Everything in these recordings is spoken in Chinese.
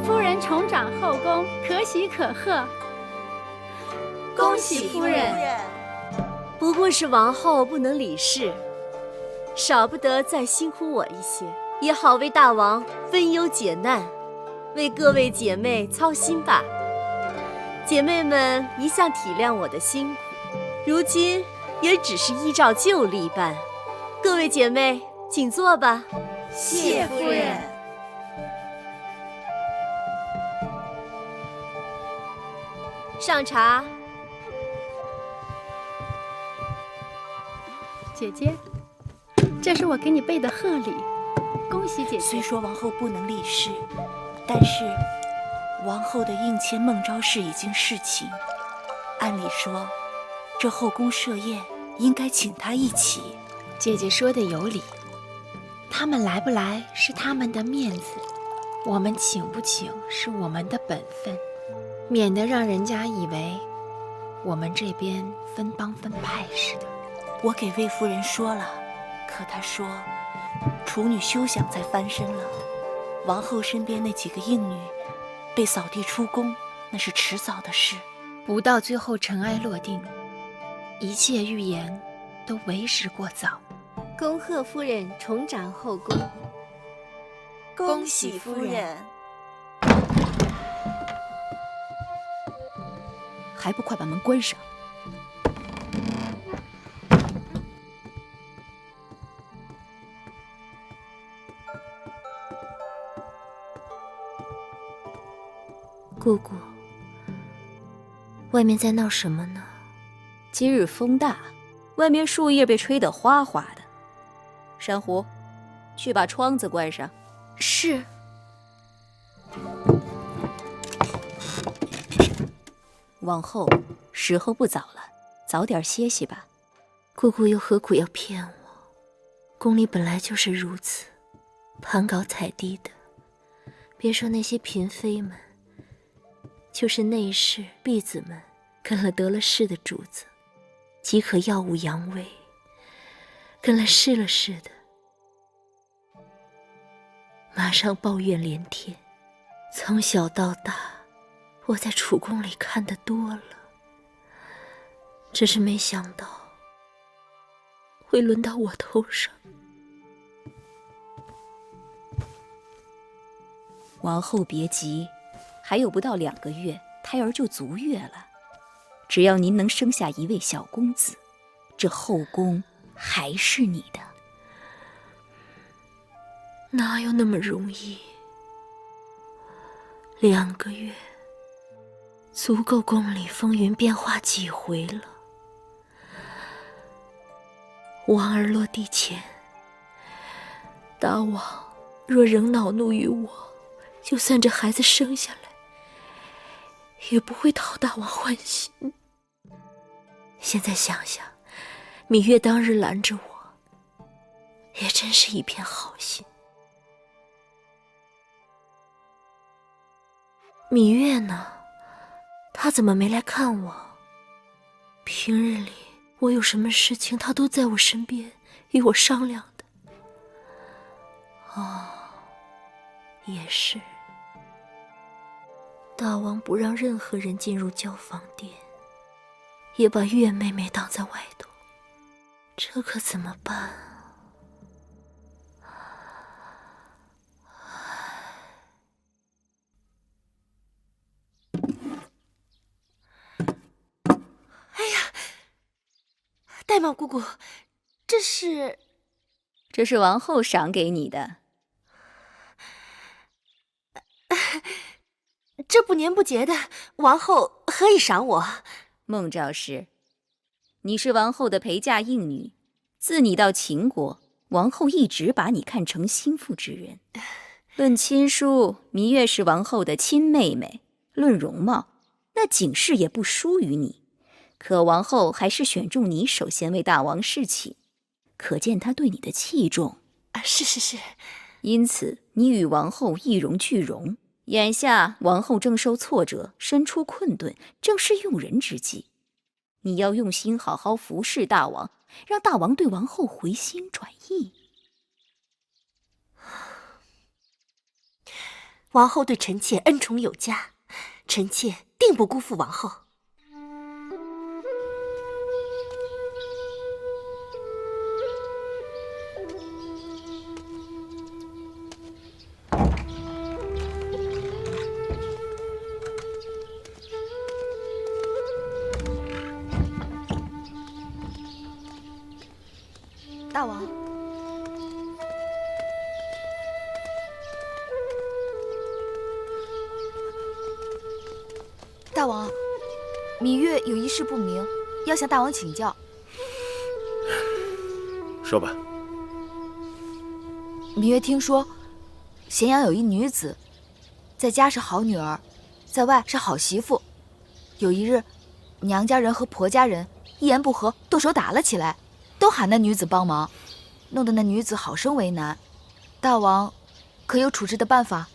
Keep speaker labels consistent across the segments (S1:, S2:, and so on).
S1: 夫人重掌后宫，可喜可贺。恭喜夫人！
S2: 不过是王后不能理事，少不得再辛苦我一些，也好为大王分忧解难，为各位姐妹操心吧。姐妹们一向体谅我的辛苦，如今也只是依照旧例办。各位姐妹，请坐吧。
S1: 谢夫人。
S2: 上茶。
S1: 姐姐，这是我给你备的贺礼，恭喜姐姐。
S3: 虽说王后不能立誓，但是王后的应签孟昭氏已经侍寝，按理说，这后宫设宴应该请她一起。
S4: 姐姐说的有理，他们来不来是他们的面子，我们请不请是我们的本分，免得让人家以为我们这边分帮分派似的。
S3: 我给魏夫人说了，可她说处女休想再翻身了。王后身边那几个应女被扫地出宫，那是迟早的事。
S4: 不到最后尘埃落定，一切预言都为时过早。
S2: 恭贺夫人重掌后宫。
S3: 恭喜夫人！
S5: 还不快把门关上！
S6: 姑姑，外面在闹什么呢？
S5: 今日风大，外面树叶被吹得哗哗的。珊瑚，去把窗子关上。
S6: 是。
S5: 王后，时候不早了，早点歇息吧。
S6: 姑姑又何苦要骗我？宫里本来就是如此，攀高踩低的。别说那些嫔妃们，就是内侍婢子们，跟了得了势的主子，即可耀武扬威；跟了失了势的，马上抱怨连天。从小到大，我在储宫里看得多了，只是没想到会轮到我头上。
S5: 王后别急，还有不到2个月，胎儿就足月了。只要您能生下一位小公子，这后宫还是你的。
S6: 哪有那么容易？2个月足够宫里风云变化几回了。王儿落地前，大王若仍恼怒于我，就算这孩子生下来，也不会讨大王欢心。现在想想，芈月当日拦着我，也真是一片好心。芈月呢？她怎么没来看我？平日里我有什么事情，她都在我身边与我商量的。哦，也是。大王不让任何人进入交房殿，也把月妹妹挡在外头，这可怎么办啊？
S2: 代茂姑姑，这是
S5: 王后赏给你的。
S2: 这不年不节的，王后何以赏我？
S5: 孟昭氏，你是王后的陪嫁应女，自你到秦国，王后一直把你看成心腹之人。论亲疏，芈月是王后的亲妹妹；论容貌，那景氏也不输于你。可王后还是选中你首先为大王侍寝，可见她对你的器重。
S2: 是。
S5: 因此，你与王后一荣俱荣。眼下王后正受挫折，身处困顿，正是用人之际。你要用心好好服侍大王，让大王对王后回心转意。
S2: 王后对臣妾恩宠有加，臣妾定不辜负王后。
S3: 大王，大王，芈月有一事不明，要向大王请教。
S7: 说吧。
S3: 芈月听说，咸阳有一女子，在家是好女儿，在外是好媳妇。有一日，娘家人和婆家人一言不合，动手打了起来，都喊那女子帮忙，弄得那女子好生为难。大王，可有处置的办法？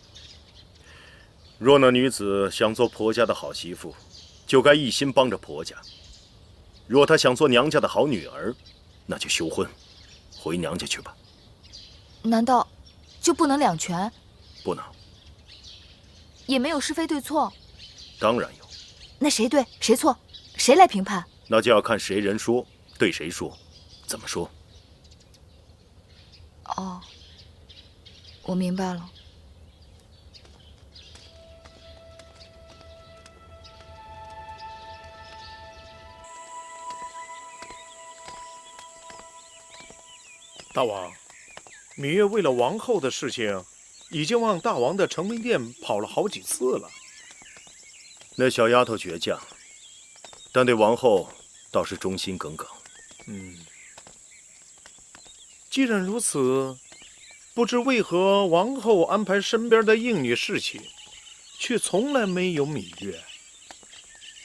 S7: 若那女子想做婆家的好媳妇，就该一心帮着婆家；若她想做娘家的好女儿，那就休婚，回娘家去吧。
S3: 难道就不能两全？
S7: 不能。
S3: 也没有是非对错？
S7: 当然有。
S3: 那谁对谁错，谁来评判？
S7: 那就要看谁人说，对谁说，怎么说。
S3: 哦，我明白了。
S8: 大王，芈月为了王后的事情，已经往大王的承明殿跑了好几次了。
S7: 那小丫头倔强，但对王后倒是忠心耿耿。
S8: 既然如此，不知为何王后安排身边的应女侍寝，却从来没有芈月。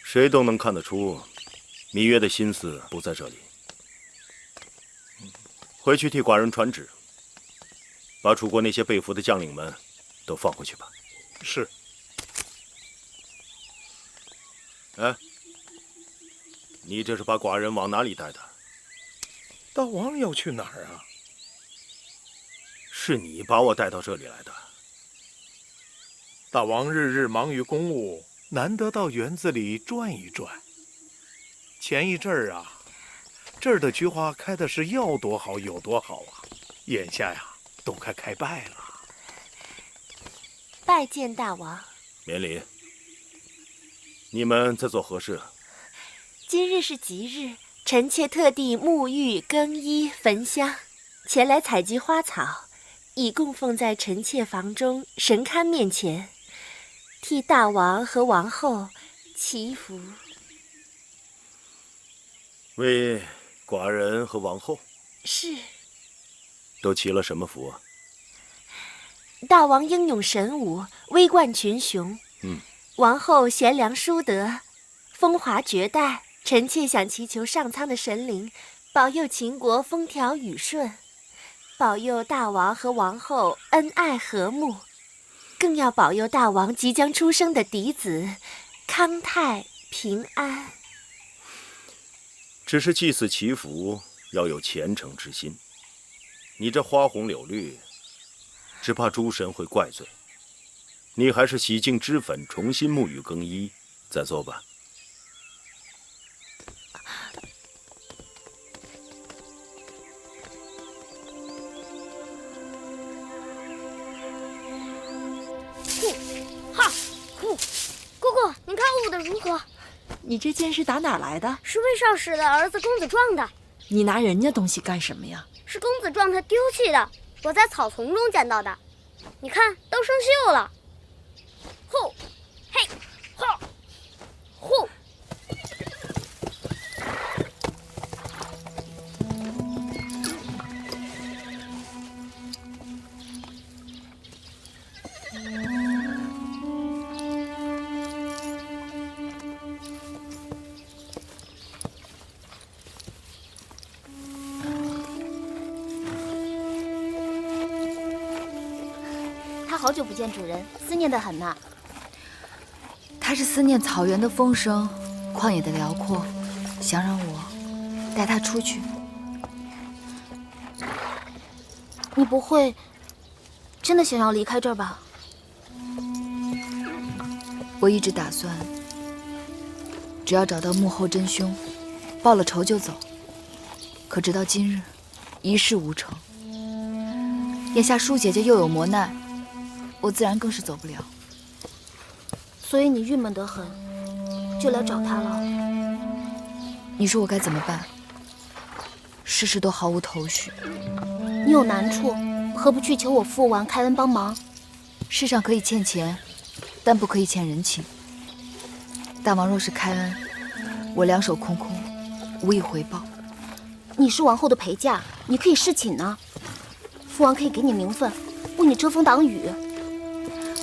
S7: 谁都能看得出，芈月的心思不在这里。回去替寡人传旨，把楚国那些被俘的将领们都放回去吧。
S8: 是。
S7: 哎，你这是把寡人往哪里带的？
S8: 大王要去哪儿啊？
S7: 是你把我带到这里来的。
S8: 大王日日忙于公务，难得到园子里转一转。前一阵儿啊，这儿的菊花开的是要多好有多好啊，眼下呀都快开败了。
S2: 拜见大王。
S7: 免礼。你们在做何事？
S2: 今日是吉日，臣妾特地沐浴更衣焚香，前来采集花草，以供奉在臣妾房中神龛面前，替大王和王后祈福。
S7: 为寡人和王后？
S2: 是。
S7: 都祈了什么福啊？
S2: 大王英勇神武，威冠群雄。王后贤良淑德，风华绝代。臣妾想祈求上苍的神灵，保佑秦国风调雨顺，保佑大王和王后恩爱和睦，更要保佑大王即将出生的嫡子康泰平安。
S7: 只是祭祀祈福要有虔诚之心，你这花红柳绿，只怕诸神会怪罪。你还是洗净脂粉，重新沐浴更衣，再做吧。
S1: 姑姑，您看我舞的如何？
S9: 你这剑是打哪儿来的？
S1: 是魏少使的儿子公子撞的。
S9: 你拿人家东西干什么呀？
S1: 是公子撞他丢弃的，我在草丛中捡到的。你看，都生锈了。呼，嘿，吼，呼。
S10: 他好久不见主人，思念得很呐。
S3: 他是思念草原的风声，旷野的辽阔，想让我带他出去。
S10: 你不会真的想要离开这儿吧？
S11: 我一直打算，只要找到幕后真凶，报了仇就走。可直到今日，一事无成。眼下舒姐姐又有磨难，我自然更是走不了。
S10: 所以你郁闷得很，就来找他了。
S11: 你说我该怎么办？事事都毫无头绪。
S10: 你有难处，何不去求我父王开恩帮忙？
S11: 世上可以欠钱，但不可以欠人情。大王若是开恩，我两手空空，无以回报。
S10: 你是王后的陪嫁，你可以侍寝呢。父王可以给你名分，为你遮风挡雨。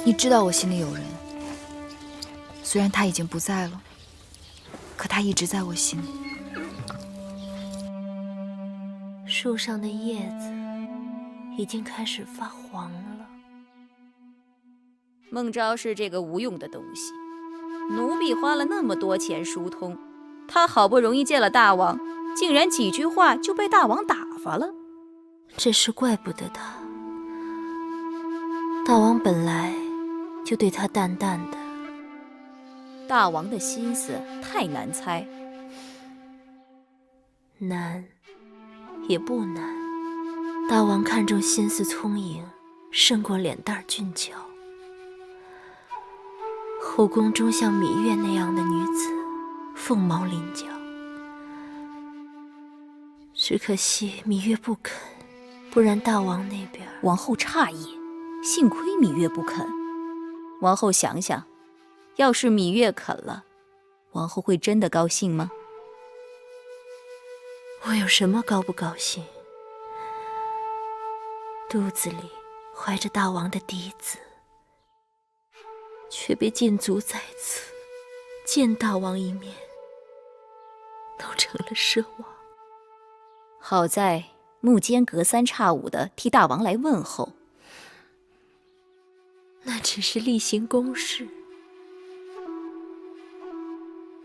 S11: 你知道我心里有人，虽然他已经不在了，可他一直在我心里。
S6: 树上的叶子已经开始发黄了。
S5: 孟昭是这个无用的东西，奴婢花了那么多钱疏通，他好不容易见了大王，竟然几句话就被大王打发了。
S6: 这事怪不得他，大王本来就对他淡淡的。
S5: 大王的心思太难猜，
S6: 难也不难。大王看重心思聪颖，胜过脸蛋俊俏。后宫中像芈月那样的女子，凤毛麟角。只可惜芈月不肯，不然大王那边……
S5: 王后诧异，幸亏芈月不肯。王后想想，要是芈月肯了，王后会真的高兴吗？
S6: 我有什么高不高兴？肚子里怀着大王的嫡子，却被禁足在此，见大王一面，都成了奢望。
S5: 好在幕间隔三差五的替大王来问候，
S6: 那只是例行公事。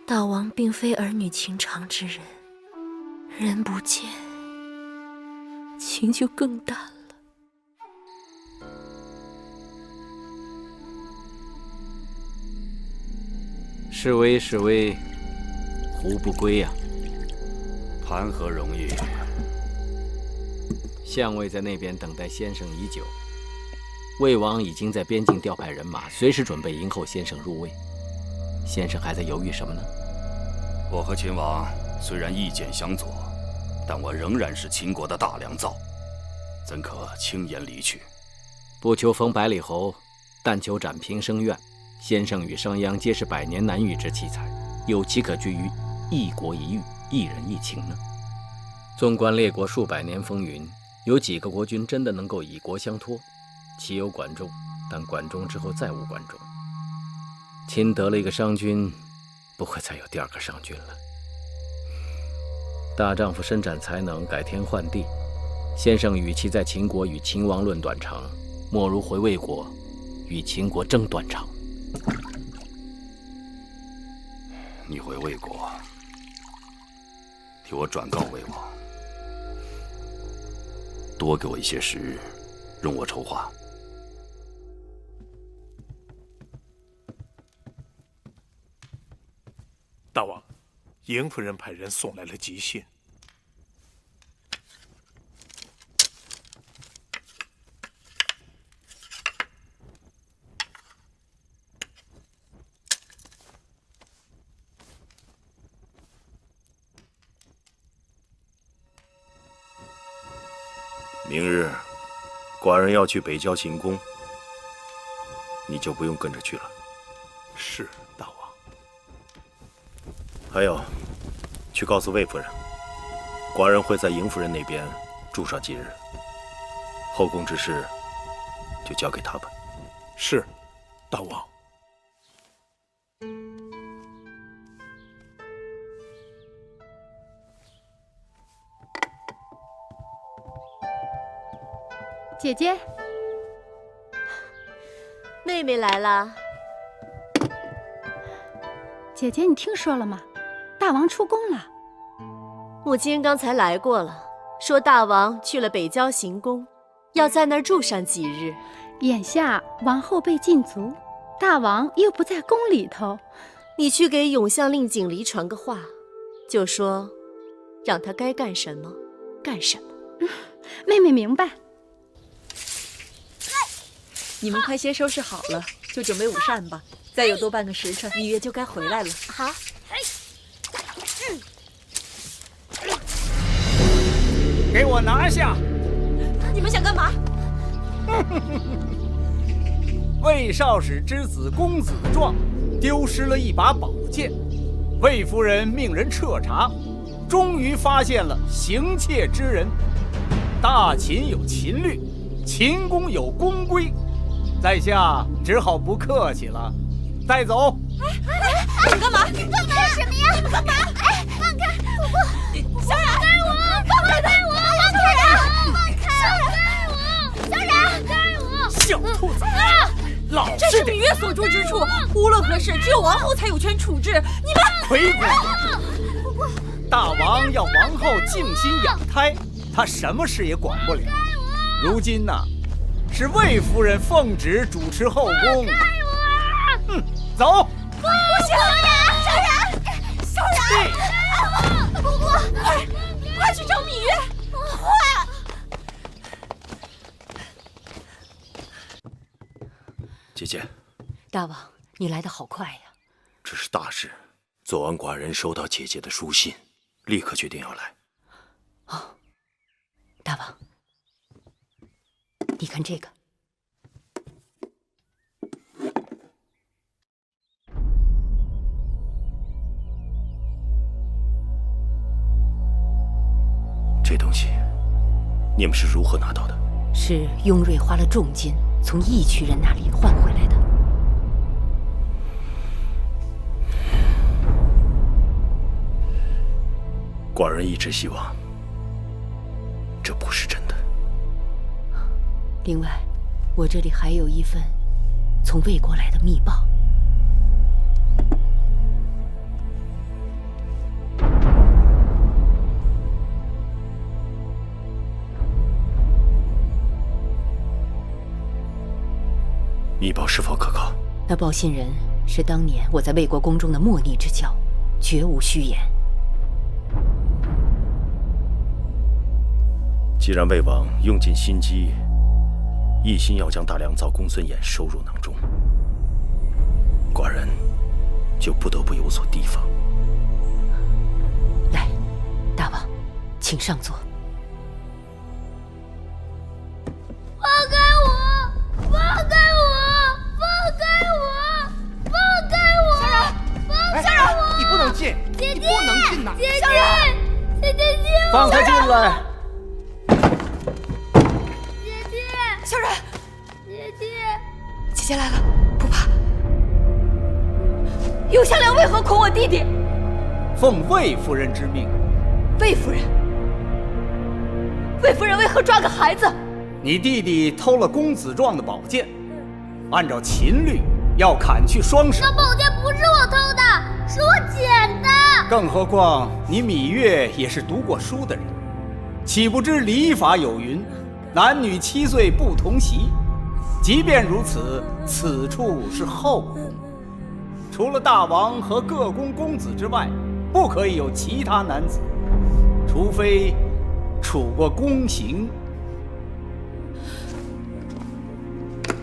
S6: 大王并非儿女情长之人，人不见，情就更淡了。
S12: 示威示威，胡不归呀？
S7: 谈何容易！
S12: 相位在那边等待先生已久，魏王已经在边境调派人马，随时准备迎候先生入魏。先生还在犹豫什么呢？
S7: 我和秦王虽然意见相左，但我仍然是秦国的大良造，怎可轻言离去？
S12: 不求封百里侯，但求展平生怨。先生与商鞅皆是百年难遇之奇才，有其可居于一国一域、一人一情呢？纵观列国数百年风云，有几个国君真的能够以国相托？其有管仲，但管仲之后再无管仲。秦得了一个商君，不会再有第二个商君了。大丈夫伸展才能，改天换地。先生与其在秦国与秦王论短长，莫如回魏国，与秦国争短长。
S7: 你回魏国，替我转告魏王，多给我一些时日，容我筹划。
S8: 大王，邢夫人派人送来了急信。
S7: 明日，寡人要去北郊行宫，你就不用跟着去了。
S8: 是，大王。
S7: 还有，去告诉魏夫人，寡人会在邢夫人那边住上几日，后宫之事就交给他吧。
S8: 是，大王。
S13: 姐姐，
S2: 妹妹来了。
S13: 姐姐，你听说了吗？大王出宫了。
S2: 母亲刚才来过了，说大王去了北郊行宫，要在那儿住上几日。
S13: 眼下王后被禁足，大王又不在宫里头，
S2: 你去给永相令景离传个话，就说让他该干什么干什么。
S13: 妹妹明白。
S9: 你们快些收拾好了，就准备午膳吧。再有多半个时辰，芈月就该回来了。
S1: 好。
S14: 给我拿下！
S9: 你们想干嘛？
S14: 魏少使之子公子壮丢失了一把宝剑，魏夫人命人彻查，终于发现了行窃之人。大秦有秦律，秦宫有宫规，在下只好不客气了，带走。
S9: 你们干嘛？
S1: 你干什么呀？你们干嘛？哎，放开！小冉，放开我！放开我！放开我！放开我！小冉，放开我！
S14: 小兔子，老
S9: 这是
S14: 实点！
S9: 芈月所住之处，无论何事，只有王后才有权处置。你们
S14: 回国！大王要王后静心养胎，他什么事也管不了。如今呢，是魏夫人奉旨主持后宫。哼，走！
S1: 不行，小冉，小冉，
S9: 快去找芈月！
S7: 姐姐，
S6: 大王，你来得好快呀！
S7: 这是大事。昨晚寡人收到姐姐的书信，立刻决定要来。
S6: 哦，大王，你看这个。
S7: 这东西，你们是如何拿到的？
S6: 是雍瑞花了重金从义渠人那里换回来的。
S7: 寡人一直希望这不是真的。
S6: 另外，我这里还有一份从魏国来的密报。
S7: 密报是否可靠？
S6: 那报信人是当年我在魏国宫中的莫逆之交，绝无虚言。
S7: 既然魏王用尽心机，一心要将大良造公孙衍收入囊中，寡人就不得不有所提防。
S6: 来，大王，请上座。
S1: 放开我！放开我！放开我！放开我！
S14: 小冉，
S1: 放开我！
S14: 你不能进，
S1: 姐姐，
S14: 你不能进呐！
S1: 姐姐，姐姐，
S14: 放他进来！
S9: 小冉，
S1: 姐姐，
S9: 姐姐来了，不怕。永相良为何恐我弟弟？
S14: 奉魏夫人之命。
S9: 魏夫人？魏夫人为何抓个孩子？
S14: 你弟弟偷了公子壮的宝剑，按照秦律要砍去双手。
S1: 那宝剑不是我偷的，是我捡的。
S14: 更何况你芈月也是读过书的人，岂不知礼法有云？男女7岁不同席，即便如此，此处是后宫，除了大王和各宫公子之外，不可以有其他男子，除非处过宫刑。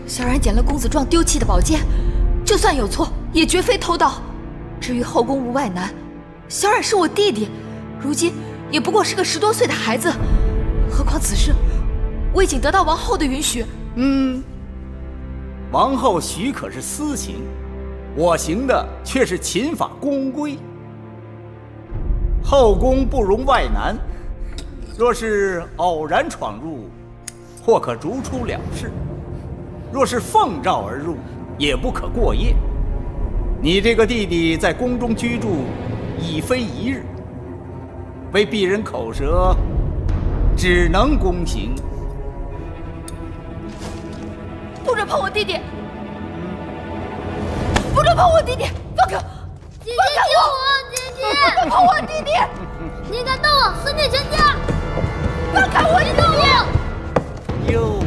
S9: 小冉捡了公子壮丢弃的宝剑，就算有错，也绝非偷盗。至于后宫无外男，小冉是我弟弟，如今也不过是个10多岁的孩子，何况此事我已经得到王后的允许。
S14: 王后许可是私情，我行的却是秦法宫规。后宫不容外男，若是偶然闯入，或可逐出了事；若是奉诏而入，也不可过夜。你这个弟弟在宫中居住已非一日，为避人口舌，只能宫刑。
S9: 不准碰我弟弟！不准碰我弟弟！放开！
S1: 姐姐救我！姐姐，
S9: 不准碰我弟弟！
S1: 你敢动我，死你全家！
S9: 放开我！你动我！
S14: 哟，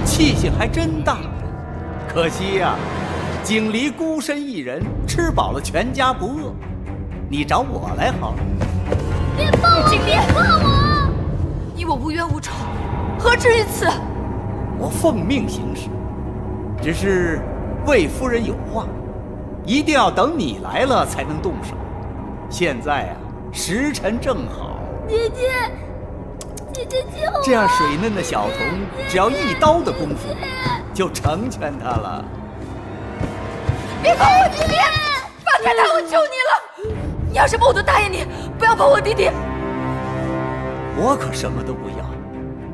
S14: 气性还真大，可惜呀，景离孤身一人，吃饱了全家不饿。你找我来好了。
S1: 别放我！别放我！
S9: 你我无冤无仇，何至于此？
S14: 我奉命行事，只是魏夫人有话，一定要等你来了才能动手。现在啊，时辰正好。
S1: 姐姐救我！
S14: 这样水嫩的小童，只要一刀的功夫，就成全他了。
S9: 别碰我弟弟！范太太，我求你了！你要什么我都答应你，不要碰我弟弟。
S14: 我可什么都不要，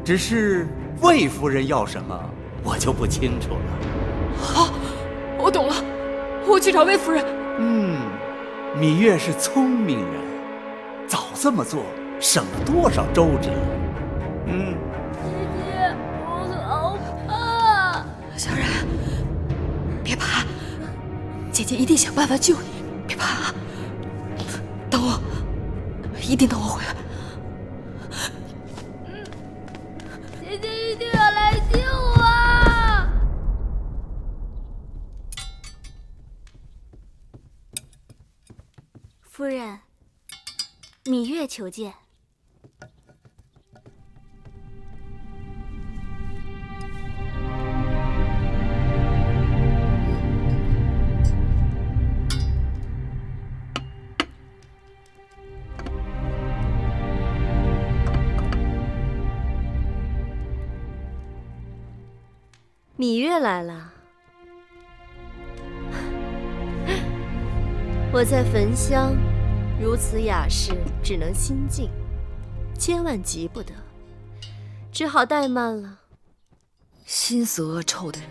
S14: 只是魏夫人要什么，我就不清楚了。
S9: 好，我懂了，我去找魏夫人。
S14: 芈月是聪明人，早这么做，省了多少周折。
S1: 姐姐，我好怕。
S9: 小然，别怕，姐姐一定想办法救你，别怕啊！等我，一定等我回来。
S1: 姐姐一定要来救我！
S10: 夫人，芈月求见。
S2: 芈月来了。我在焚香，如此雅事，只能心静，千万急不得，只好怠慢了。
S11: 心思恶臭的人，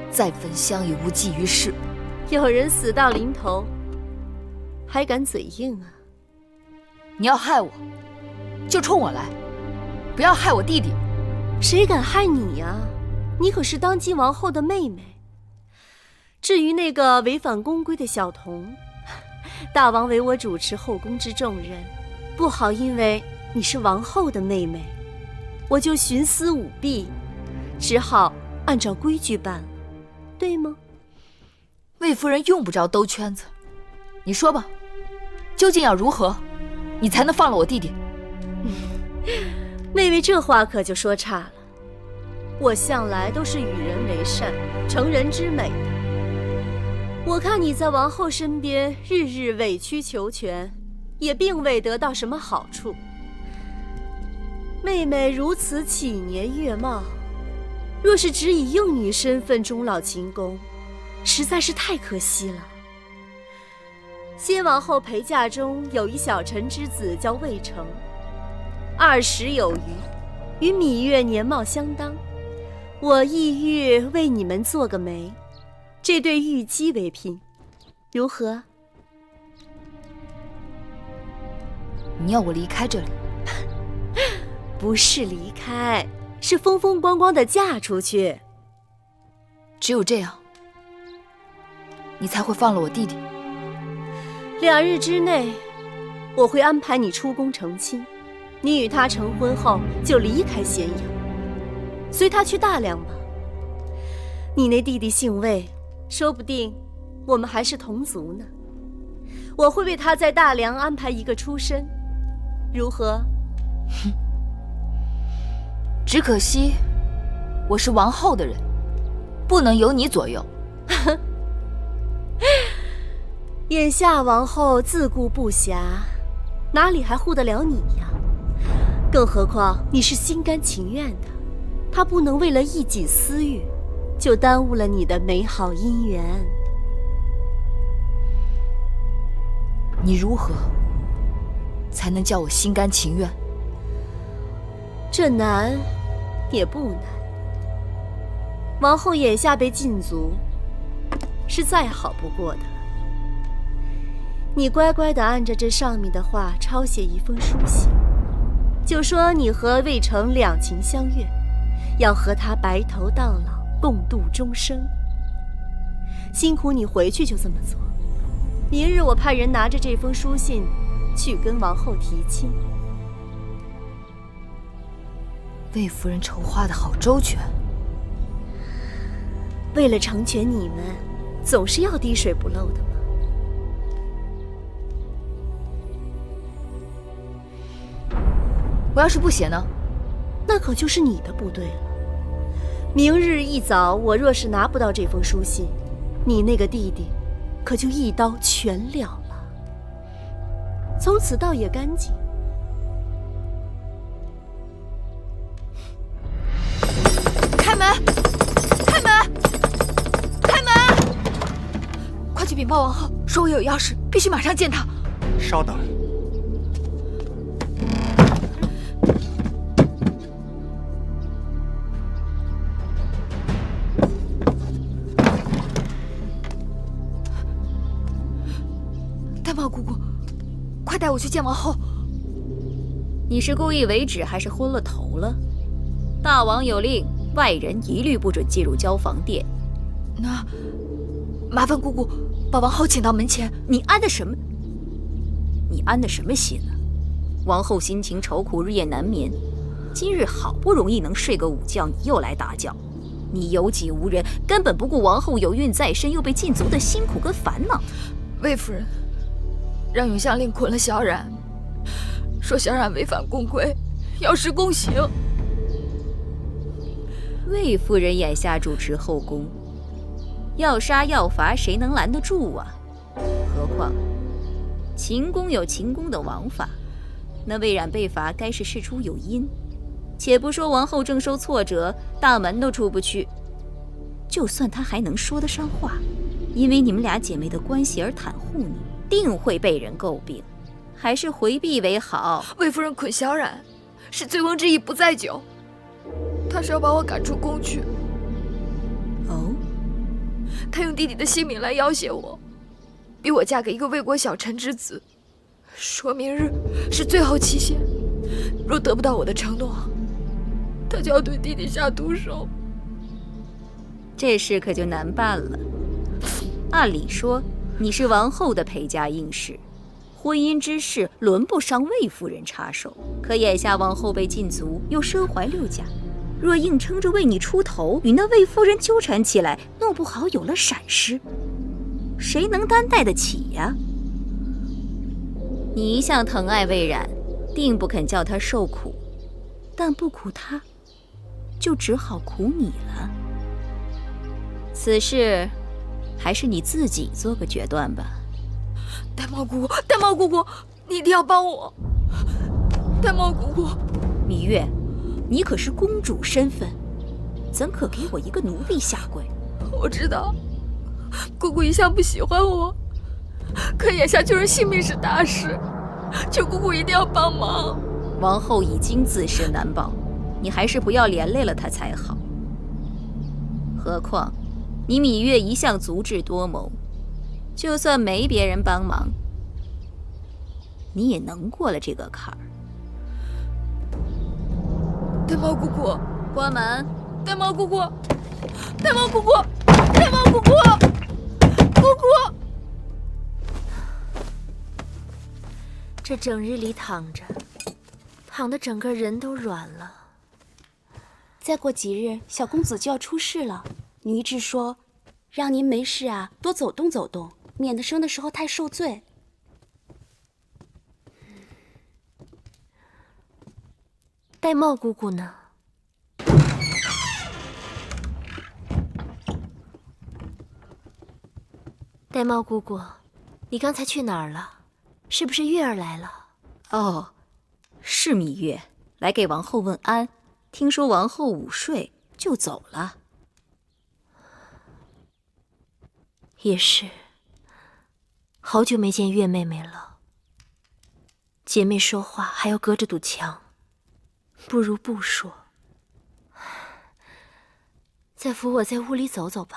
S11: 再焚香也无济于事。
S2: 有人死到临头，还敢嘴硬啊？
S11: 你要害我，就冲我来，不要害我弟弟。
S2: 谁敢害你呀？你可是当今王后的妹妹。至于那个违反宫规的小童，大王委我主持后宫之重任，不好因为你是王后的妹妹，我就徇私舞弊，只好按照规矩办了，对吗？
S11: 魏夫人用不着兜圈子，你说吧，究竟要如何，你才能放了我弟弟？
S2: 妹妹这话可就说差了，我向来都是与人为善，成人之美的。我看你在王后身边日日委曲求全，也并未得到什么好处。妹妹如此启年月貌，若是只以幼女身份终老秦宫，实在是太可惜了。先王后陪嫁中有一小臣之子叫魏成，20有余，与芈月年貌相当，我意欲为你们做个媒，这对玉姬为聘，如何？
S11: 你要我离开这里？
S2: 不是离开，是风风光光的嫁出去。
S11: 只有这样，你才会放了我弟弟。
S2: 2日之内，我会安排你出宫成亲，你与他成婚后就离开咸阳，随他去大梁吧。你那弟弟姓魏，说不定我们还是同族呢。我会为他在大梁安排一个出身，如何？
S11: 只可惜我是王后的人，不能由你左右。
S2: 眼下王后自顾不暇，哪里还护得了你呀？更何况你是心甘情愿的，她不能为了一己私欲，就耽误了你的美好姻缘。
S11: 你如何才能叫我心甘情愿？
S2: 这难也不难。王后眼下被禁足，是再好不过的了。你乖乖地按着这上面的话抄写一封书信，就说你和魏成两情相悦，要和他白头到老，共度终生。辛苦你回去就这么做，明日我派人拿着这封书信去跟王后提亲。
S11: 魏夫人筹划得好周全，
S2: 为了成全你们，总是要滴水不漏的嘛。
S11: 我要是不写呢？
S2: 那可就是你的不对了。明日一早，我若是拿不到这封书信，你那个弟弟可就一刀全了了，从此倒也干净。
S9: 开门！开门！开门！快去禀报王后，说我有要事，必须马上见她。
S8: 稍等。
S9: 玳瑁姑姑，快带我去见王后。
S5: 你是故意为止，还是昏了头了？大王有令，外人一律不准进入交房殿。
S9: 那麻烦姑姑把王后请到门前。
S5: 你安的什么？你安的什么心呢？王后心情愁苦，日夜难眠。今日好不容易能睡个午觉，你又来打搅。你有己无人，根本不顾王后有孕在身，又被禁足的辛苦跟烦恼。
S9: 魏夫人让永相令捆了小冉，说小冉违反宫规，要施宫刑。
S5: 魏夫人眼下主持后宫，要杀要罚，谁能拦得住啊？何况秦宫有秦宫的王法，那魏冉被罚，该是事出有因。且不说王后正受挫折，大门都出不去，就算她还能说得上话，因为你们俩姐妹的关系而袒护你，定会被人诟病，还是回避为好。
S9: 魏夫人捆小冉，是醉翁之意不在酒，她是要把我赶出宫去。
S5: 哦，
S9: 她用弟弟的性命来要挟我，逼我嫁给一个魏国小臣之子，说明日是最后期限，若得不到我的承诺，她就要对弟弟下毒手。
S5: 这事可就难办了。按理说，你是王后的陪嫁应试，婚姻之事轮不上魏夫人插手。可眼下王后被禁足，又身怀6甲，若硬撑着为你出头，与那魏夫人纠缠起来，弄不好有了闪失，谁能担待得起呀？你一向疼爱魏冉，定不肯叫她受苦，但不苦她，就只好苦你了。此事还是你自己做个决断吧。
S9: 玳瑁姑姑，玳瑁姑姑，你一定要帮我。玳瑁姑姑，
S5: 芈月，你可是公主身份，怎可给我一个奴婢下跪？
S9: 我知道，姑姑一向不喜欢我，可眼下救人性命是大事，求姑姑一定要帮忙。
S5: 王后已经自身难保，你还是不要连累了她才好。何况你芈月一向足智多谋，就算没别人帮忙，你也能过了这个坎儿。
S9: 玳瑁姑姑，
S5: 关门！
S9: 玳瑁姑姑，玳瑁姑姑，玳瑁姑姑，姑姑。
S2: 这整日里躺着，躺得整个人都软了。
S10: 再过几日，小公子就要出世了。女医治说，让您没事啊，多走动走动，免得生的时候太受罪。
S2: 玳瑁姑姑呢？玳瑁姑姑，你刚才去哪儿了？是不是月儿来了？
S5: 哦，是芈月，来给王后问安。听说王后午睡就走了。
S2: 也是，好久没见月妹妹了。姐妹说话还要隔着堵墙，不如不说。再扶我在屋里走走吧。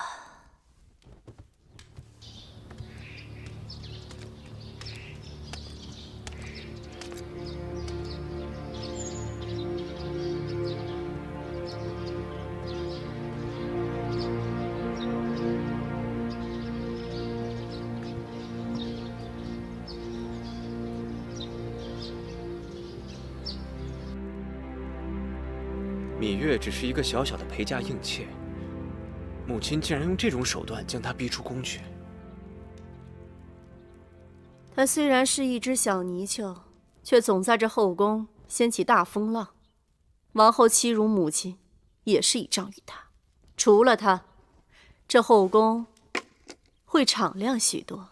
S15: 芈月只是一个小小的陪嫁应妾，母亲竟然用这种手段将他逼出宫去。
S2: 他虽然是一只小泥鳅，却总在这后宫掀起大风浪。王后欺辱母亲，也是倚仗于他。除了他，这后宫会敞亮许多。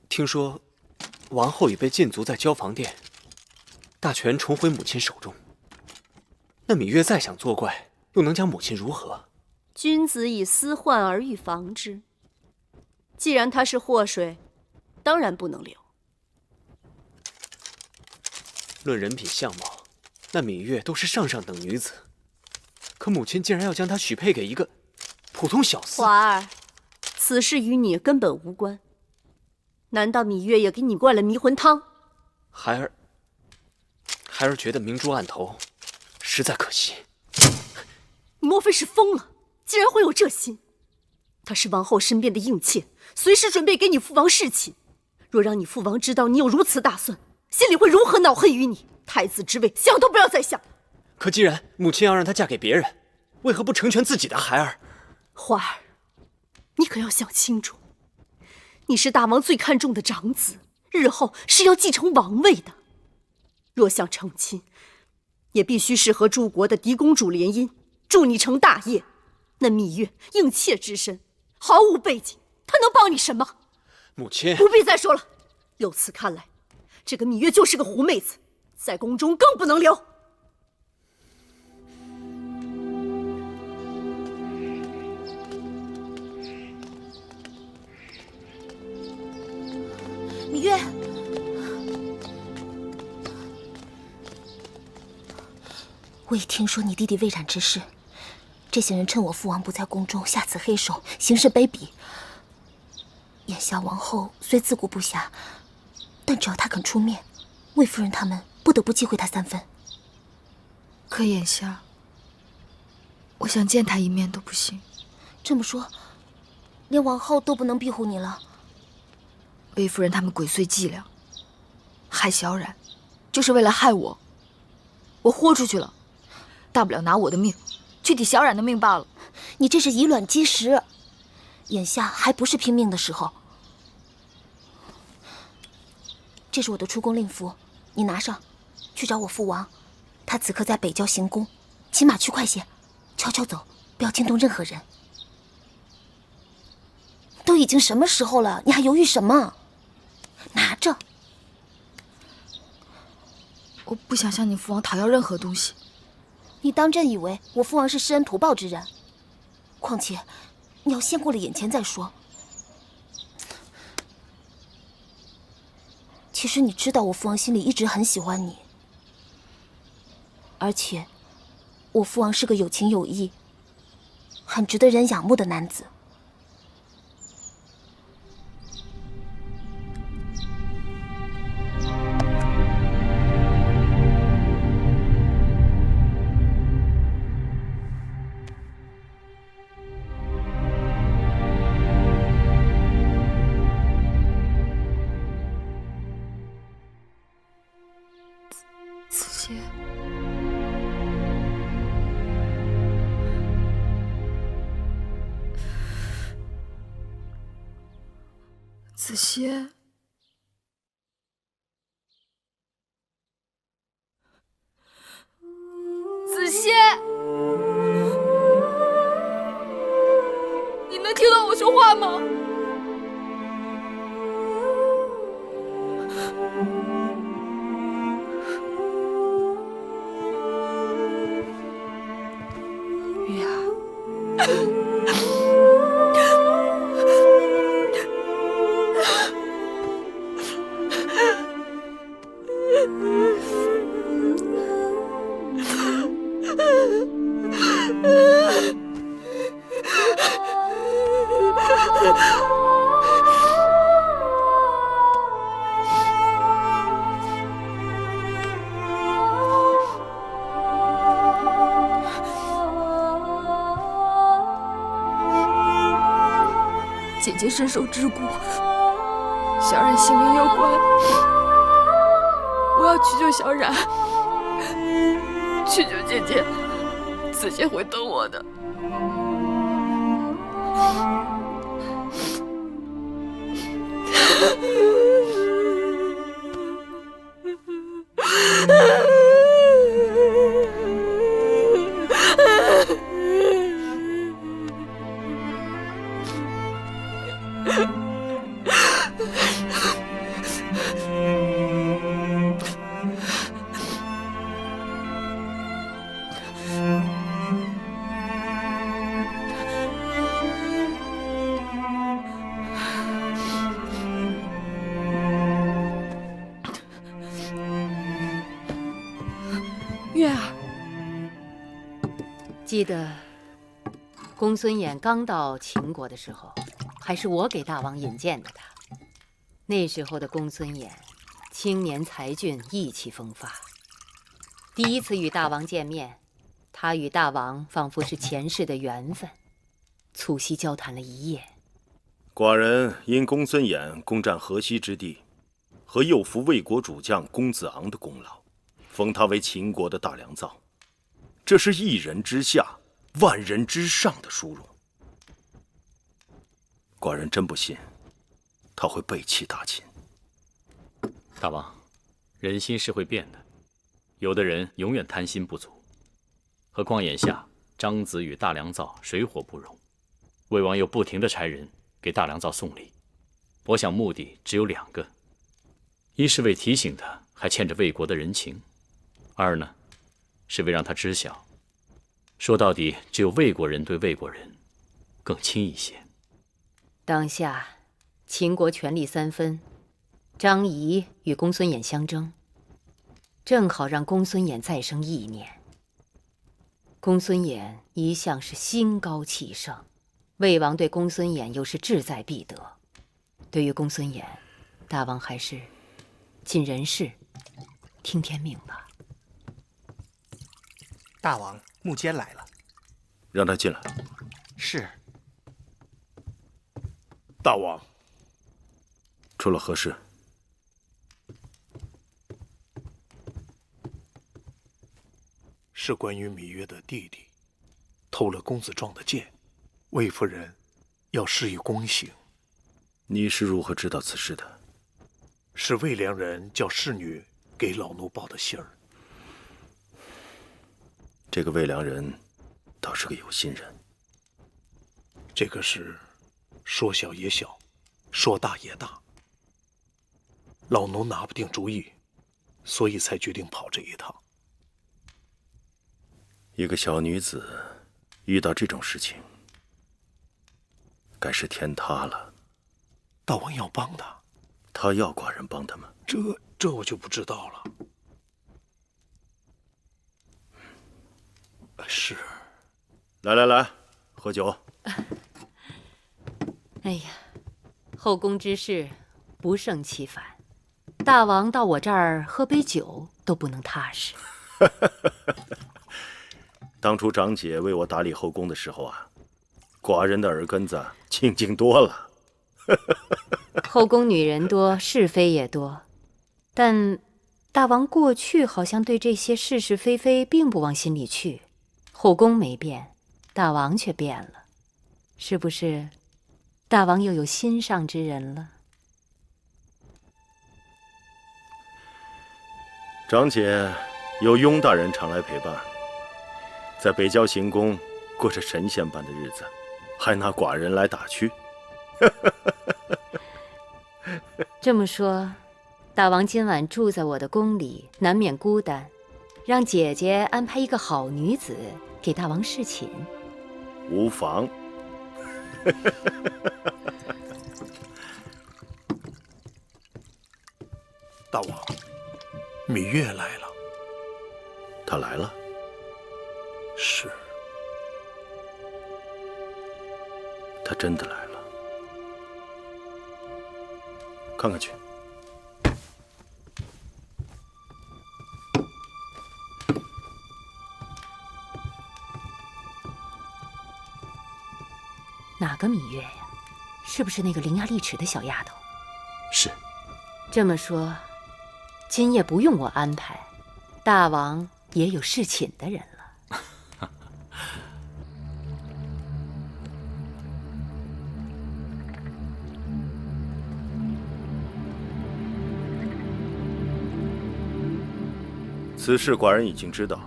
S15: 听说，王后已被禁足在交房殿，大权重回母亲手中。那芈月再想作怪，又能将母亲如何？
S2: 君子以私患而预防之。既然他是祸水，当然不能留。
S15: 论人品相貌，那芈月都是上等女子，可母亲竟然要将她许配给一个普通小厮。
S2: 华儿，此事与你根本无关。难道芈月也给你灌了迷魂汤？
S15: 孩儿觉得明珠暗投，实在可惜。
S2: 你莫非是疯了？竟然会有这心！她是王后身边的硬妾，随时准备给你父王侍寝。若让你父王知道你有如此打算，心里会如何恼恨于你？太子之位，想都不要再想。
S15: 可既然母亲要让她嫁给别人，为何不成全自己的孩儿？
S2: 花儿，你可要想清楚，你是大王最看重的长子，日后是要继承王位的。若想成亲，也必须是和诸国的嫡公主联姻，助你成大业。那芈月应妾之身，毫无背景，她能帮你什么？
S15: 母亲，
S2: 不必再说了。由此看来，这个芈月就是个狐妹子，在宫中更不能留。
S10: 芈月，我已听说你弟弟未染之事，这些人趁我父王不在宫中下此黑手，行事卑鄙。眼下王后虽自顾不暇，但只要她肯出面，魏夫人他们不得不忌讳她3分。
S11: 可眼下，我想见他一面都不行。
S10: 这么说，连王后都不能庇护你了？
S11: 魏夫人他们鬼祟伎俩，害小冉，就是为了害我。我豁出去了，大不了拿我的命去抵小冉的命罢了。
S10: 你这是以卵击石，眼下还不是拼命的时候。这是我的出宫令符，你拿上，去找我父王。他此刻在北郊行宫，骑马去快些，悄悄走，不要惊动任何人。都已经什么时候了，你还犹豫什么？拿着。
S11: 我不想向你父王讨要任何东西。
S10: 你当真以为我父王是施恩图报之人？况且，你要先过了眼前再说。其实你知道，我父王心里一直很喜欢你，而且，我父王是个有情有义、很值得人仰慕的男子。
S11: 子歇，子歇，你能听到我说话吗？
S10: 月儿。
S11: 姐姐身受之苦，小冉性命攸关，我要去救小冉，去救姐姐，子歇会等我的。
S16: 月儿，
S4: 记得公孙衍刚到秦国的时候，还是我给大王引荐的他。那时候的公孙衍，青年才俊，意气风发。第一次与大王见面，他与大王仿佛是前世的缘分，促膝交谈了一夜。
S7: 寡人因公孙衍攻占河西之地，和诱服魏国主将公子昂的功劳，封他为秦国的大良造，这是一人之下，万人之上的殊荣。寡人真不信他会背弃大秦。
S12: 大王，人心是会变的，有的人永远贪心不足。何况眼下张子与大良造水火不容，魏王又不停地差人给大良造送礼，我想目的只有两个：一是为提醒他还欠着魏国的人情；二呢，是为让他知晓，说到底只有魏国人对魏国人更亲一些。
S4: 当下秦国权力三分，张仪与公孙衍相争，正好让公孙衍再生意念。公孙衍一向是心高气盛，魏王对公孙衍又是志在必得。对于公孙衍，大王还是尽人事，听天命吧。
S17: 大王，穆坚来了，
S7: 让他进来。
S17: 是。
S8: 大王，
S7: 出了何事？
S8: 是关于芈月的弟弟偷了公子壮的剑，魏夫人要施以宫刑。
S7: 你是如何知道此事的？
S8: 是魏良人叫侍女给老奴报的信儿。
S7: 这个魏良人倒是个有心人。
S8: 这个事说小也小，说大也大，老奴拿不定主意，所以才决定跑这一趟。
S7: 一个小女子遇到这种事情，该是天塌了。
S8: 大王要帮他，
S7: 他要寡人帮他吗？
S8: 这我就不知道了。是。
S7: 来，喝酒。
S4: 哎呀，后宫之事不胜其烦，大王到我这儿喝杯酒都不能踏实。
S7: 当初长姐为我打理后宫的时候啊，寡人的耳根子清净多了。
S4: 后宫女人多，是非也多，但大王过去好像对这些是是非非并不往心里去。后宫没变，大王却变了，是不是？大王又有心上之人了？
S7: 长姐有雍大人常来陪伴，在北郊行宫过着神仙般的日子，还拿寡人来打趣。
S4: 这么说，大王今晚住在我的宫里，难免孤单，让姐姐安排一个好女子给大王侍寝。
S7: 无妨。
S8: 大王，芈月来了。
S7: 她来了？
S8: 是。
S7: 她真的来了。看看去。
S4: 哪个芈月呀？是不是那个伶牙俐齿的小丫头？
S12: 是。
S4: 这么说，今夜不用我安排，大王也有侍寝的人了。
S7: 此事寡人已经知道，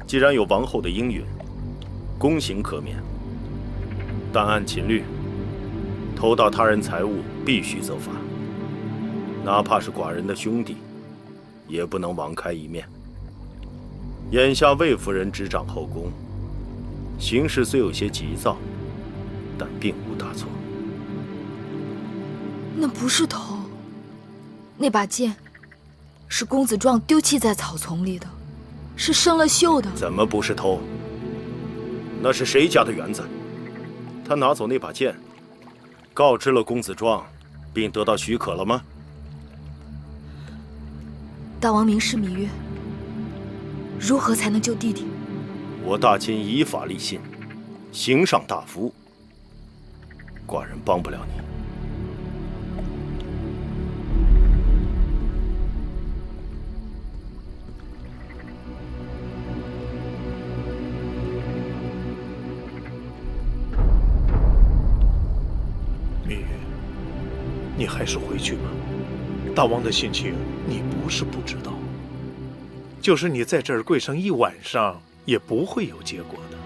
S7: 既然有王后的应允，宫刑可免。但按秦律，偷盗他人财物必须责罚，哪怕是寡人的兄弟，也不能网开一面。眼下魏夫人执掌后宫，行事虽有些急躁，但并无大错。
S9: 那不是偷，那把剑是公子壮丢弃在草丛里的，是生了锈的。
S7: 怎么不是偷？那是谁家的园子？他拿走那把剑，告知了公子壮，并得到许可了吗？
S9: 大王明示芈月，如何才能救弟弟？
S7: 我大秦以法立信，刑上大夫，寡人帮不了你。
S8: 芈月，你还是回去吧。大王的心情你不是不知道，就是你在这儿跪上一晚上，也不会有结果的。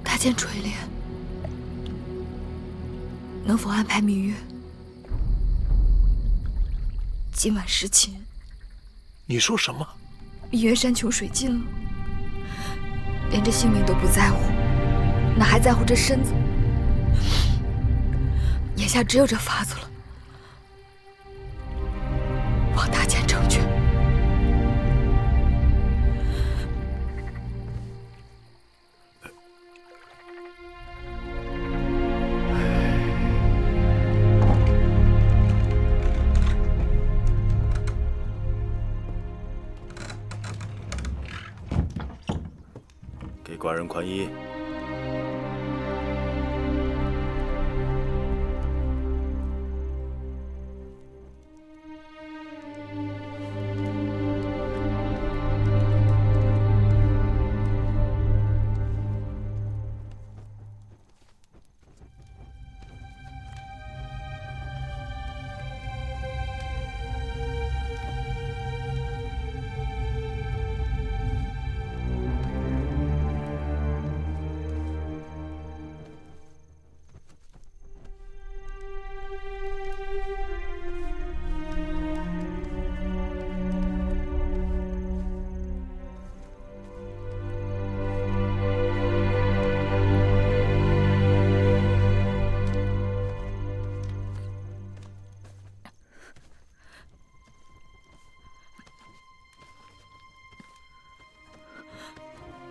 S9: 大剑垂怜，能否安排芈月今晚侍寝？
S8: 你说什么？
S9: 芈月山穷水尽了，连这性命都不在乎，哪还在乎这身子？眼下只有这法子了，望大剑成全。
S7: 给寡人宽衣。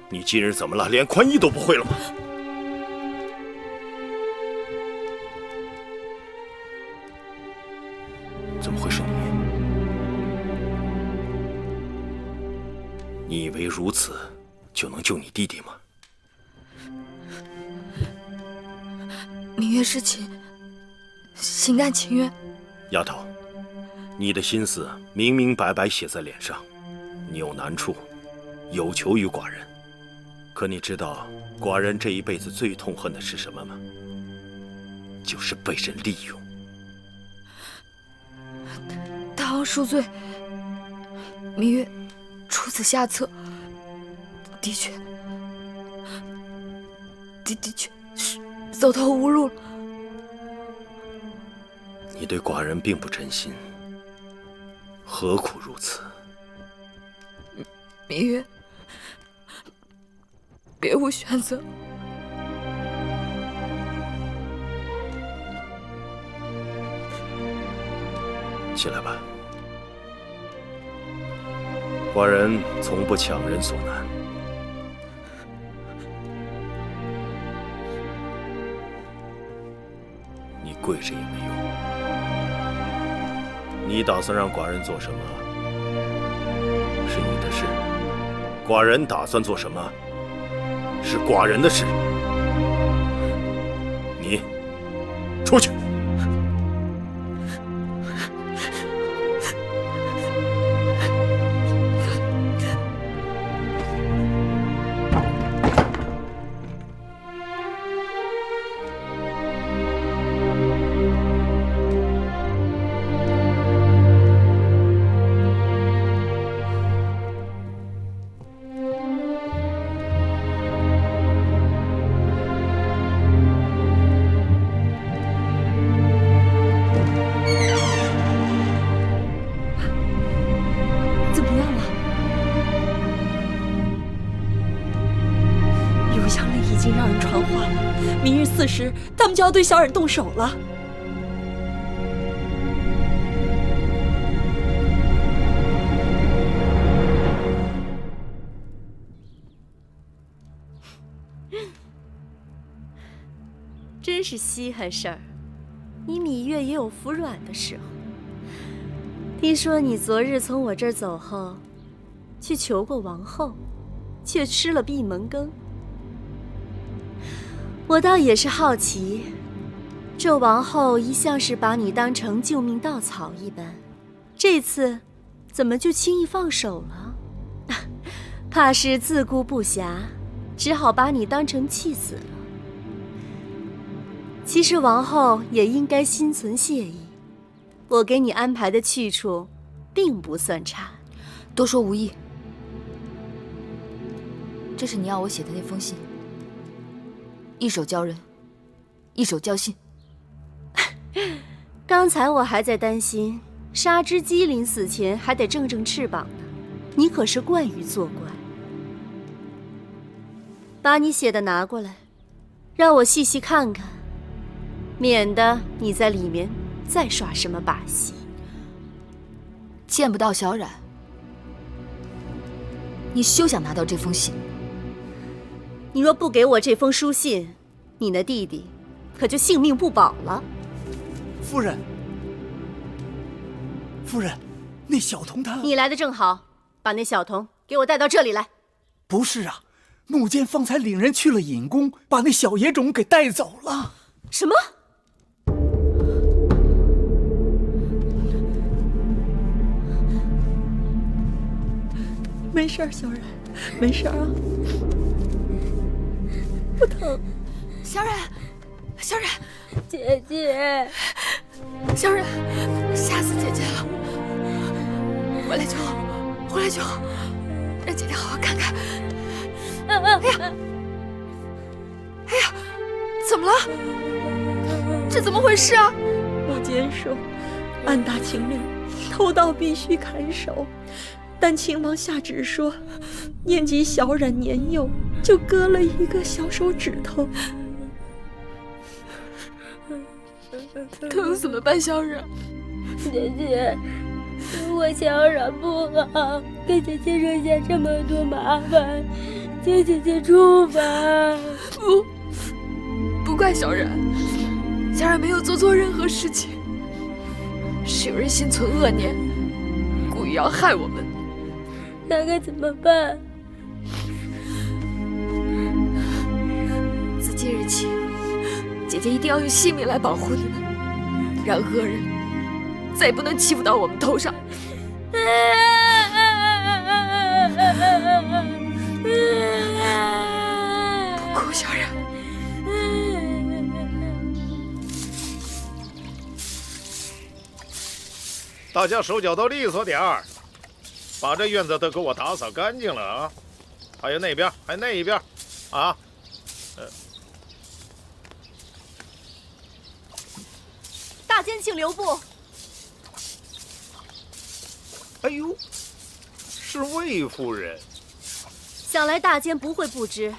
S7: 你今日怎么了？连宽衣都不会了吗？怎么会是你？你以为如此就能救你弟弟吗？
S9: 芈月侍寝，心甘情愿。
S7: 丫头，你的心思明明白白写在脸上，你有难处，有求于寡人。可你知道寡人这一辈子最痛恨的是什么吗？就是被人利用。
S9: 大王恕罪，芈月出此下策，的确是走投无路了。
S7: 你对寡人并不真心，何苦如此？
S9: 芈月，别无选择。
S7: 起来吧，寡人从不强人所难。你跪着也没用。你打算让寡人做什么，是你的事；寡人打算做什么，是寡人的事。你出去。
S6: 小冉传话了，明日4时，他们就要对小冉动手了。
S2: 真是稀罕事儿，你芈月也有服软的时候。听说你昨日从我这儿走后，去求过王后，却吃了闭门羹。我倒也是好奇，这王后一向是把你当成救命稻草一般，这次怎么就轻易放手了？怕是自顾不暇，只好把你当成弃子了。其实王后也应该心存谢意，我给你安排的去处并不算差。
S11: 多说无益。这是你要我写的那封信，一手交人，一手交信。
S2: 刚才我还在担心杀只鸡临死前还得正正翅膀呢，你可是惯于作怪。把你写的拿过来，让我细细看看，免得你在里面再耍什么把戏。
S11: 见不到小冉，你休想拿到这封信。
S2: 你若不给我这封书信，你那弟弟可就性命不保了。
S17: 夫人，夫人，那小童他……
S2: 你来的正好，把那小童给我带到这里来。
S17: 不是啊，木间方才领人去了隐宫，把那小野种给带走了。
S2: 什么？
S6: 没事儿，小冉，没事儿啊，不疼。
S9: 小冉，小冉，
S1: 姐姐，
S9: 小冉，吓死姐姐了！回来就好，回来就好，让姐姐好好看看。哎呀，哎呀，怎么了？这怎么回事啊？
S6: 木间说，按大秦令，偷盗必须砍手。但秦王下旨说，念及小冉年幼，就割了一个小手指头。
S9: 可怎么办，小冉？
S1: 姐姐，我小冉不好，给姐姐惹下这么多麻烦，请姐姐处罚。
S9: 不怪小冉，小冉没有做错任何事情，是有人心存恶念，故意要害我们。
S1: 那该怎么办？
S9: 自今日起，姐姐一定要用性命来保护你们，让恶人再也不能欺负到我们头上。不哭，小冉。
S7: 大家手脚都利索点儿，把这院子都给我打扫干净了啊！还有那边，还有那一边，啊！
S2: 大监请留步。
S7: 哎呦，是魏夫人。
S2: 想来大监不会不知，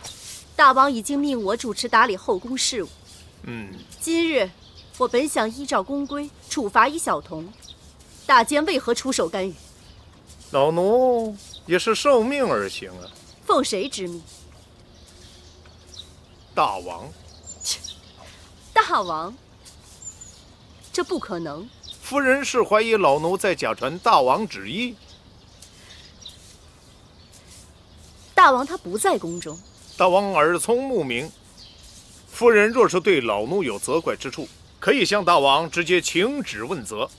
S2: 大王已经命我主持打理后宫事务。今日我本想依照宫规处罚一小童，大监为何出手干预？
S7: 老奴也是受命而行啊。
S2: 奉谁之命？
S7: 大王。
S2: 切，大王？这不可能。
S7: 夫人是怀疑老奴在假传大王旨意。
S2: 大王他不在宫中。
S7: 大王耳聪目明，夫人若是对老奴有责怪之处，可以向大王直接请旨问责。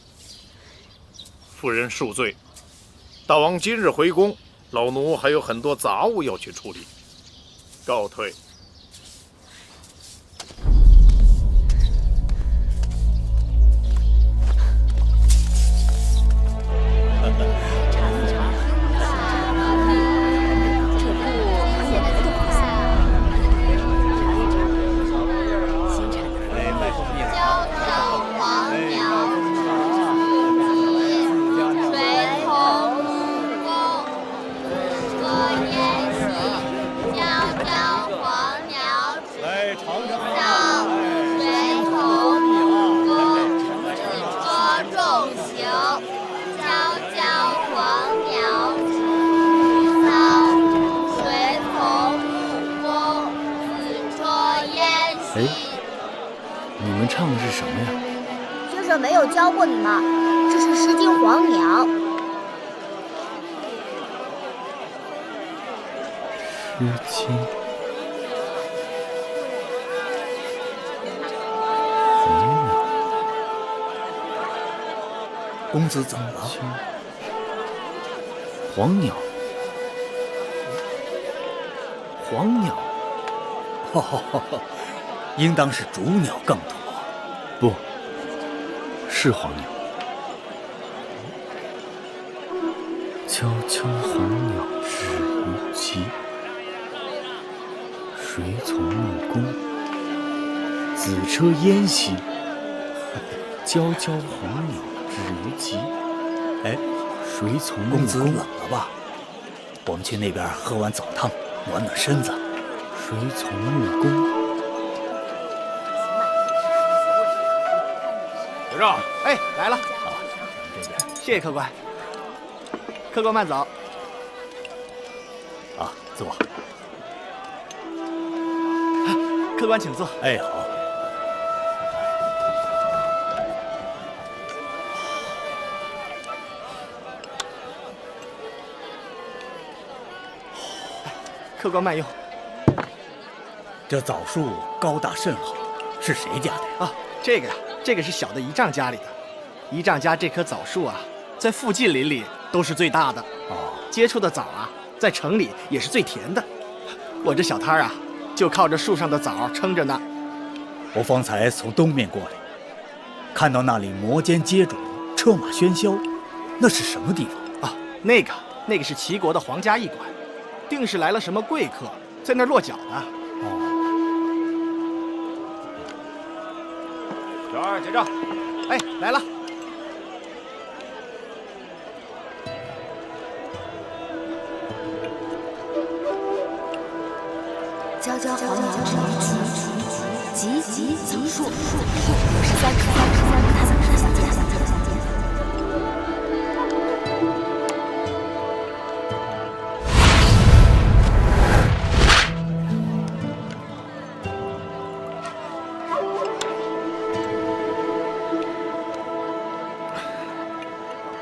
S7: 夫人恕罪。大王今日回宫，老奴还有很多杂物要去处理，告退。
S1: 我也许悄悄话。
S18: 什么呀？
S1: 先生没有教过你吗？这是10斤黄鸟。
S18: 10斤黄鸟。
S17: 公子怎么了？
S18: 黄鸟。黄鸟。
S17: 应当是竹鸟更妥。
S18: 不，是黄鸟。悄悄黄鸟止于棘，谁从木工？紫车烟袭。悄悄黄鸟止于棘。
S17: 哎，
S18: 谁从木工？
S17: 公子冷了吧？我们去那边喝碗澡汤，暖暖身子。
S18: 谁从木工？
S14: 有肉，哎，来了。这边，谢谢客官。客官慢走。
S17: 啊，坐。
S14: 客官请坐。
S17: 哎，好。
S14: 客官慢用。
S17: 这枣树高大甚好，是谁家的呀？
S14: 啊，这个呀，这个是小的姨丈家里的。姨丈家这棵枣树啊，在附近邻里都是最大的。
S17: 哦，
S14: 结出的枣啊，在城里也是最甜的。我这小摊啊，就靠着树上的枣撑着呢。
S17: 我方才从东面过来，看到那里摩肩接踵，车马喧嚣，那是什么地方
S14: 啊？那个是齐国的皇家驿馆，定是来了什么贵客，在那儿落脚的。
S12: 小二结账。
S14: 哎，来了。
S9: 悄悄黄鸟止于棘，棘枣树，53他怎么是小姐？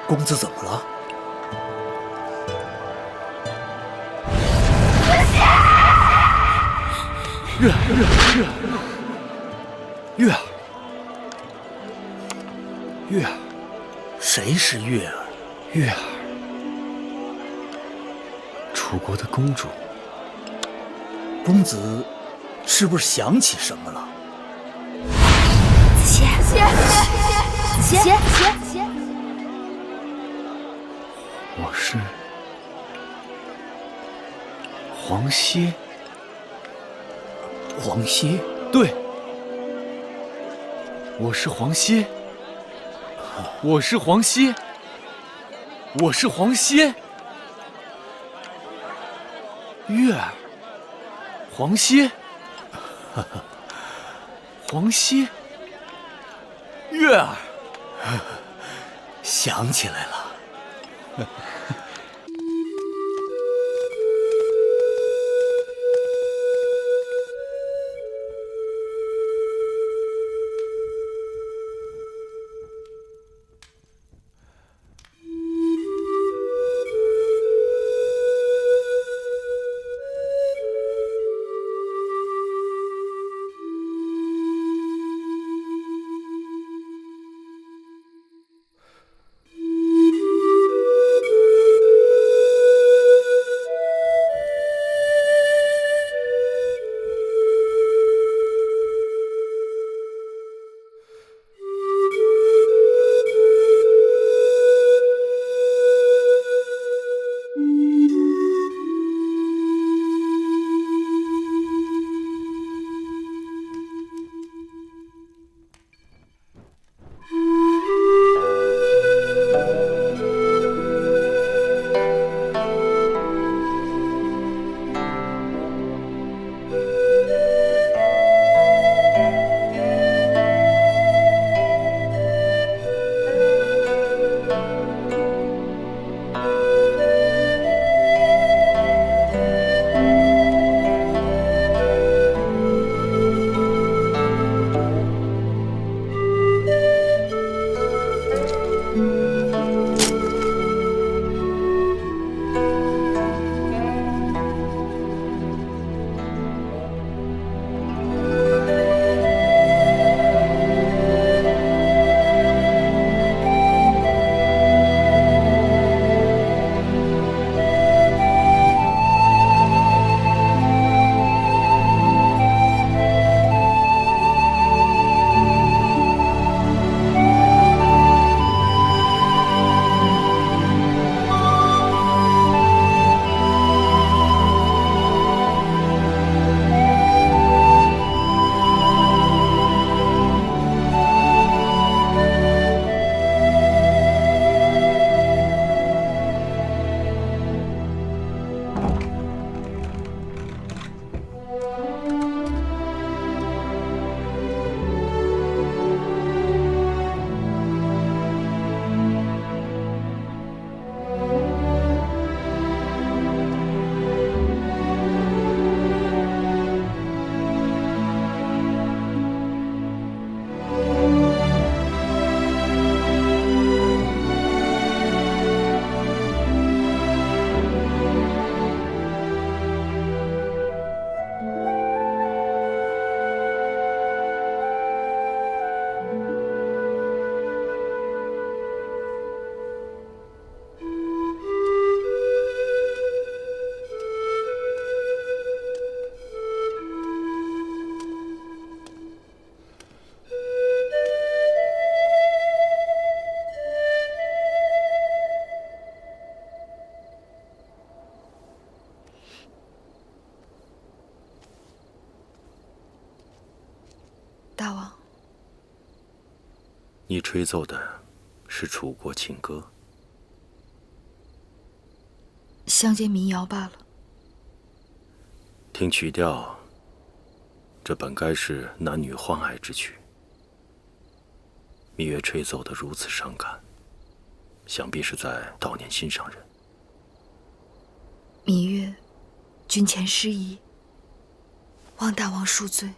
S17: 公子怎么了？月儿，谁是月儿？
S18: 月儿，楚国的公主。
S17: 公子是不是想起什么了？
S9: 子邪，
S18: 我是黄歇。
S17: 黄歇？
S18: 对，我是黄歇。我是黄歇。我是黄歇。月儿，黄歇。黄歇。月儿，
S17: 想起来了。
S11: 大王，
S7: 你吹奏的是楚国情歌，
S11: 乡间民谣罢了。
S7: 听曲调，这本该是男女欢爱之曲。芈月吹奏得如此伤感，想必是在悼念心上人。
S11: 芈月，君前失仪，望大王恕罪。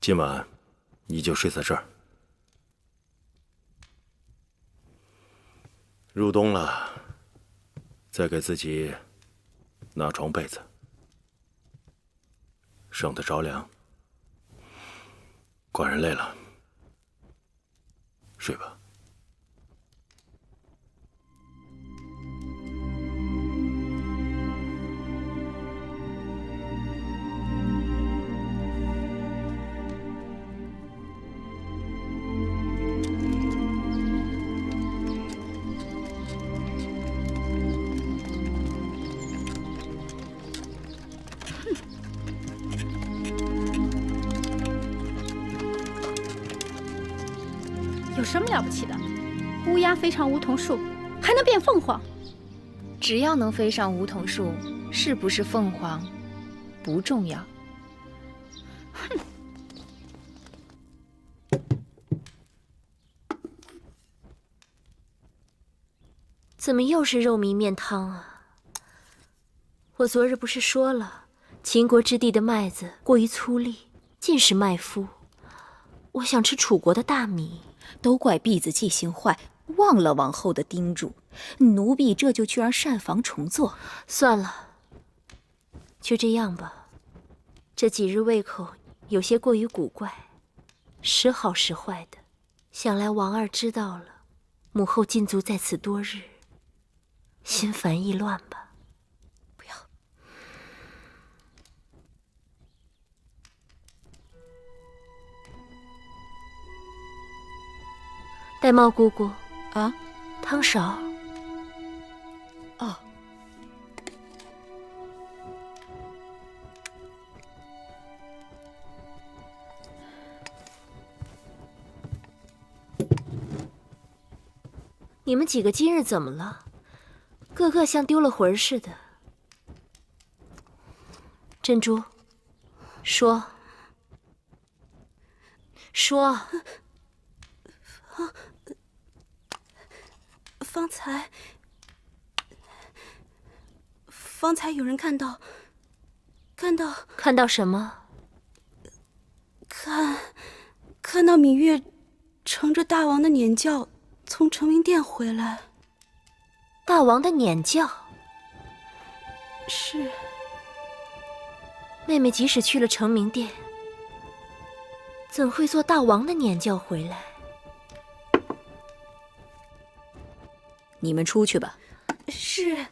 S7: 今晚你就睡在这儿。入冬了，再给自己拿床被子，省得着凉。寡人累了，睡吧。
S13: 有什么了不起的？乌鸦飞上梧桐树，还能变凤凰。
S4: 只要能飞上梧桐树，是不是凤凰不重要。
S13: 哼！
S2: 怎么又是肉糜面汤啊？我昨日不是说了，秦国之地的麦子过于粗粝，尽是麦麸。我想吃楚国的大米。
S5: 都怪婢子记性坏，忘了王后的叮嘱，奴婢这就去让膳房重做。
S2: 算了，就这样吧。这几日胃口有些过于古怪，时好时坏的。想来王二知道了，母后禁足在此多日，心烦意乱吧。不要。玳瑁姑姑
S5: 啊，
S2: 汤勺。
S5: 哦。
S2: 你们几个今日怎么了？个个像丢了魂似的。珍珠，说。说。
S6: 方才方才有人看到
S10: 什么？
S6: 看到芈月乘着大王的辇轿从成明殿回来。
S10: 大王的辇轿？
S6: 是。
S10: 妹妹即使去了成明殿，怎会坐大王的辇轿回来？
S5: 你们出去吧。
S6: 是。